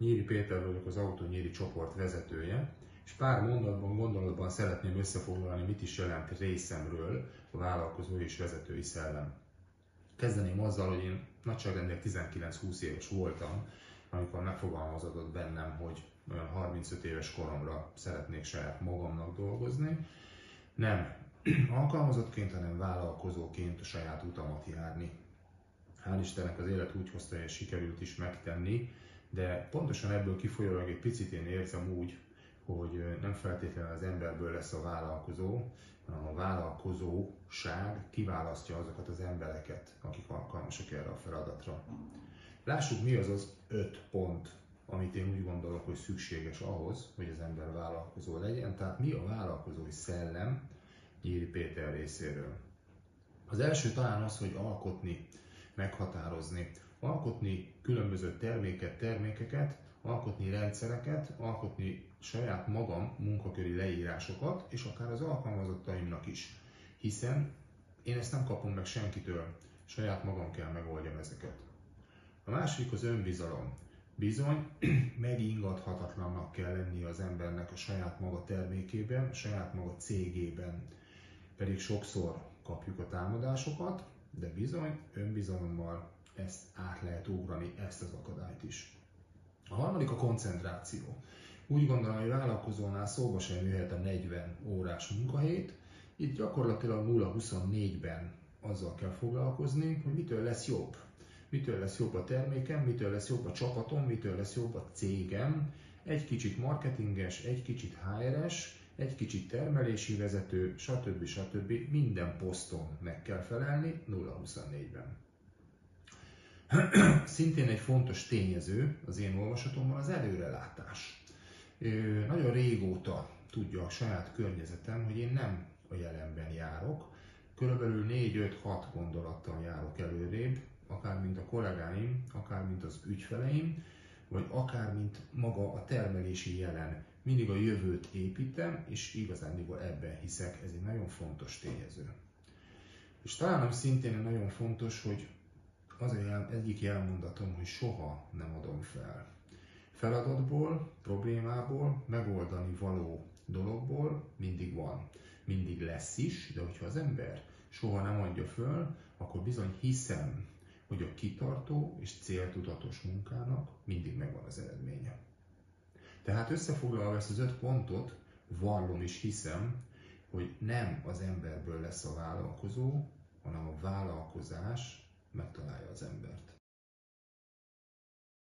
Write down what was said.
Nyíri Péter vagyok, az Autó Nyíri csoport vezetője, és pár gondolatban szeretném összefoglalni, mit is jelent részemről a vállalkozói és vezetői szellem. Kezdeném azzal, hogy én nagyságrendileg 19-20 éves voltam, amikor megfogalmazódott bennem, hogy olyan 35 éves koromra szeretnék saját magamnak dolgozni. Nem alkalmazottként, hanem vállalkozóként a saját utamat járni. Hál' Istennek az élet úgy hozta, és sikerült is megtenni, de pontosan ebből kifolyólag egy picit én érzem úgy, hogy nem feltétlenül az emberből lesz a vállalkozó, hanem a vállalkozóság kiválasztja azokat az embereket, akik alkalmasak erre a feladatra. Lássuk, mi az az 5 pont, amit én úgy gondolok, hogy szükséges ahhoz, hogy az ember vállalkozó legyen. Tehát mi a vállalkozói szellem Nyíri Péter részéről. Az első talán az, hogy alkotni, meghatározni. Alkotni különböző termékeket, alkotni rendszereket, alkotni saját magam munkaköri leírásokat, és akár az alkalmazottaimnak is. Hiszen én ezt nem kapom meg senkitől, saját magam kell megoldjam ezeket. A másik az önbizalom. Bizony, megingathatatlannak kell lennie az embernek a saját maga termékében, a saját maga cégében. Pedig sokszor kapjuk a támadásokat, de bizony önbizalommal ezt át lehet ugrani, ezt az akadályt is. A harmadik a koncentráció. Úgy gondolom, hogy vállalkozónál szóba sem jöhet a 40 órás munkahét. Itt gyakorlatilag 0-24-ben azzal kell foglalkozni, hogy mitől lesz jobb. Mitől lesz jobb a termékem, mitől lesz jobb a csapatom, mitől lesz jobb a cégem. Egy marketinges, egy kicsit HR-es, egy kicsit termelési vezető, stb. Minden poszton meg kell felelni 0-24-ben. Szintén egy fontos tényező az én olvasatomban az előrelátás. Nagyon régóta tudja a saját környezetem, hogy én nem a jelenben járok, körülbelül 4-5-6 gondolattal járok előrébb, akár mint a kollégáim, akár mint az ügyfeleim, vagy akár mint maga a termelési jelen. Mindig a jövőt építem, és igazándiból ebben hiszek, ez egy nagyon fontos tényező. És talán szintén nagyon fontos, hogy az egyik jelmondatom, hogy soha nem adom fel. Feladatból, problémából, megoldani való dologból mindig van, mindig lesz is, de hogyha az ember soha nem adja föl, akkor bizony hiszem, hogy a kitartó és céltudatos munkának mindig megvan az eredménye. Tehát összefoglalva ezt az 5 pontot, vallom és hiszem, hogy nem az emberből lesz a vállalkozó, hanem a vállalkozás megtalálja az embert.